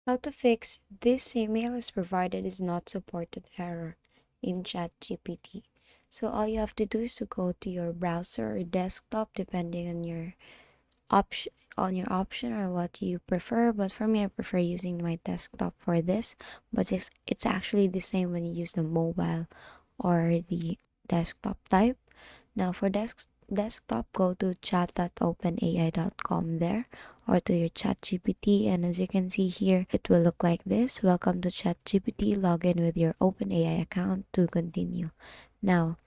How to fix this email is provided is not supported error in ChatGPT. So all you have to do is to go to your browser or desktop depending on your option or what you prefer. But for me, I prefer using my desktop for this. But it's actually the same when you use the mobile or the desktop type. Now for desktop, go to chat.openai.com there or to your ChatGPT, and as you can see here, it will look like this. Welcome to ChatGPT. Log in with your OpenAI account to continue. Now,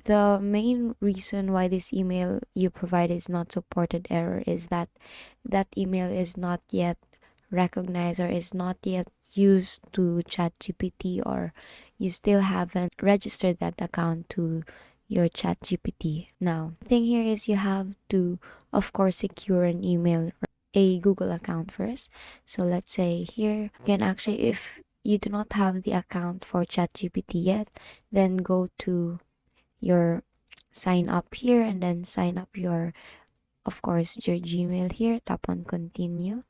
the main reason why this email you provide is not supported error is that that email is not yet recognized or is not yet used to ChatGPT, or you still haven't registered that account to your ChatGPT. Now, the thing here is you have to, of course, secure an email, a Google account first. So let's say here, you can actually, if you do not have the account for ChatGPT yet, then go to your sign up here and then sign up your, of course, your Gmail here. Tap on continue.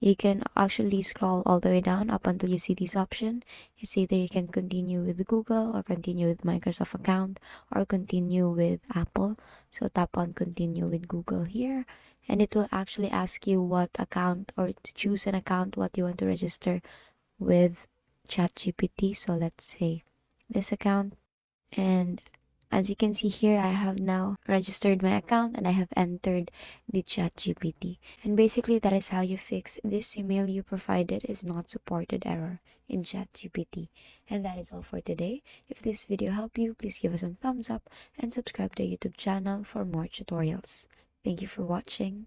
You can actually scroll all the way down up until you see this option. It's either you can continue with Google or continue with Microsoft account or continue with Apple. So tap on continue with Google here, and it will actually ask you what account, or to choose an account what you want to register with ChatGPT. So let's say this account, and as you can see here, I have now registered my account and I have entered the ChatGPT. And basically, that is how you fix this email you provided is not supported error in ChatGPT. And that is all for today. If this video helped you, please give us some thumbs up and subscribe to our YouTube channel for more tutorials. Thank you for watching.